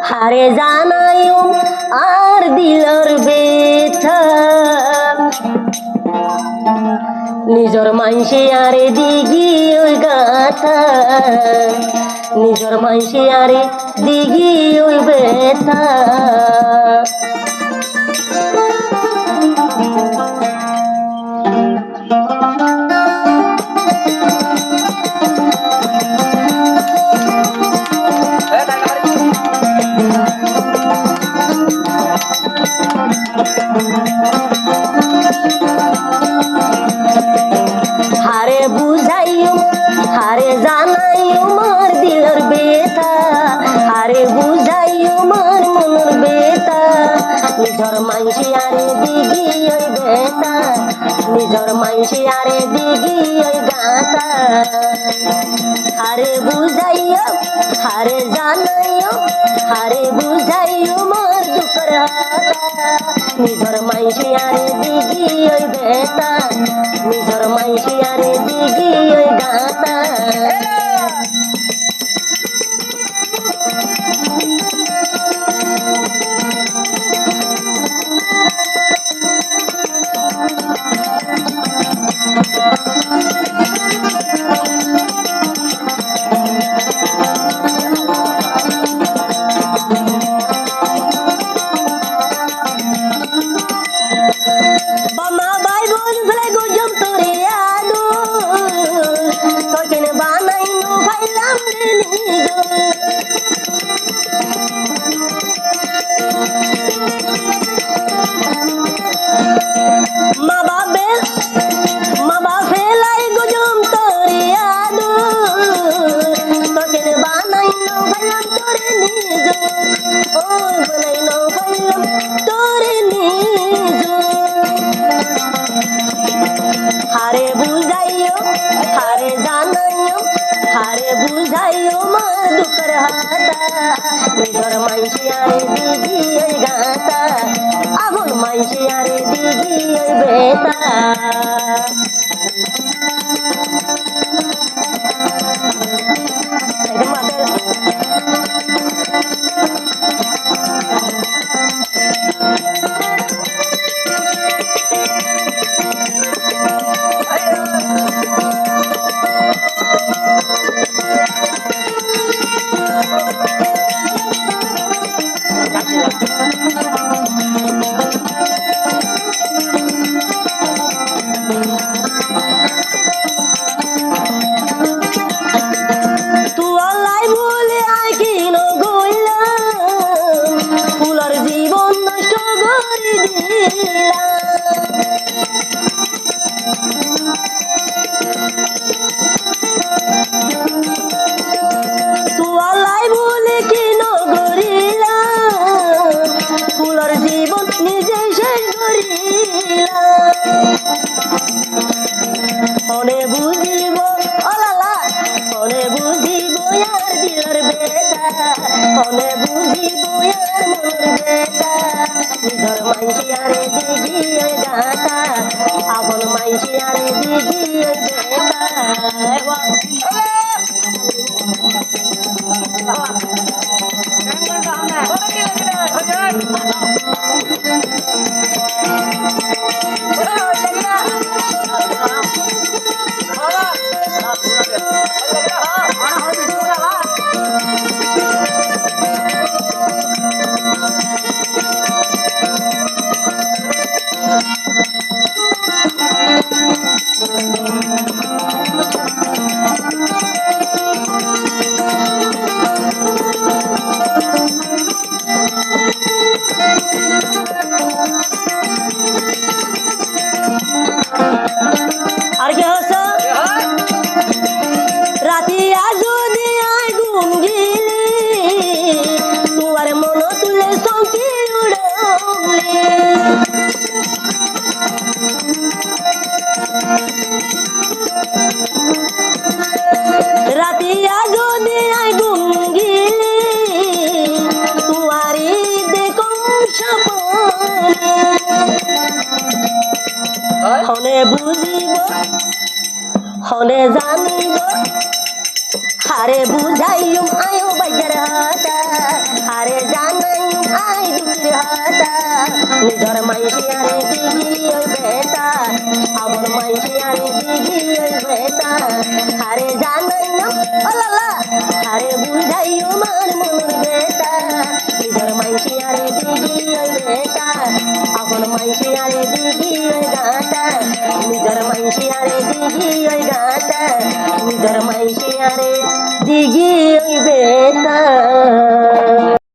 হারে জানায়ও আর দিলর বেথা নিজর মাইসে আরে দিগি ওই গাথা নিজর মাইসে আরে দিগি ওই বেথা হারে বুঝাইও হারে জানাইও মার দিলর বেতা হারে বুঝাইও মার মনের বেতা নিজর মাইসি আরে দিগি ওই বেতা নিজর মাইসি আরে দিগি ওই গাতা হারে বুঝাইও হারে জানাইও হারে বুঝাইও মার দুঃখর হাতা নিজর মাইসি আরে দিগি ওই বেতা নিজর মাইসি আরে দিগি ওই গাতা বামা ভাই বোন ফেলে গুজব তোরে আদো তোকেন বানাইনো ভাইলাম মা বাপে লাই গুজব তোরে আদো তোকেন বানাইনো ভাইলাম তোরে নিজ ও বানাইনো ভাইলাম তোরে নিজ হারে বুঝাইও হারে জানাইও হারে বুঝাইও মার দুঃখর হাতা নিজর মাইসি আরে দিগি ওই গাতা আগুন মাইসি আরে দিগি ওই বেতা ফুলার জীবন নষ্ট করে তুয়ালাই বলে কি নগরিলা ফুলার জীবন নিজে শেষ করিলা মনে বুঝিব ওলালা মনে বুঝিব আর দিলর বেতা মনে বুঝিব আর মনের বেতা নিজর মাইসি আরে দিগি ওই গাতা আপন মাইসি আরে দিগি ওই বেতা আর কি হচ্ছে রাতি যদি আয় ঘুম গিলি তোমার মন তুলে সঙ্কি উড়লে রাতি যদি আয় ঘুম গিলি তোমারই দেখো সপনে হনে বুঝিব হনে জানিব হারে বুঝাইম আয়ো বাইয়ার হাতা হারে নিজর মাইসি আরে দিদি ওই বেটা আমার মাইসি আরে দিদি ওই বেটা হারে জানাই না ওলালা হারে বুঝাইও মার মনের বেটা নিজর মাইসি আরে দিদি ওই বেটা আমার মাইসি আরে দিদি ওই গাটা নিজর মাইসি আরে দিদি ওই গাটা নিজর মাইসি আরে দিদি ওই বেটা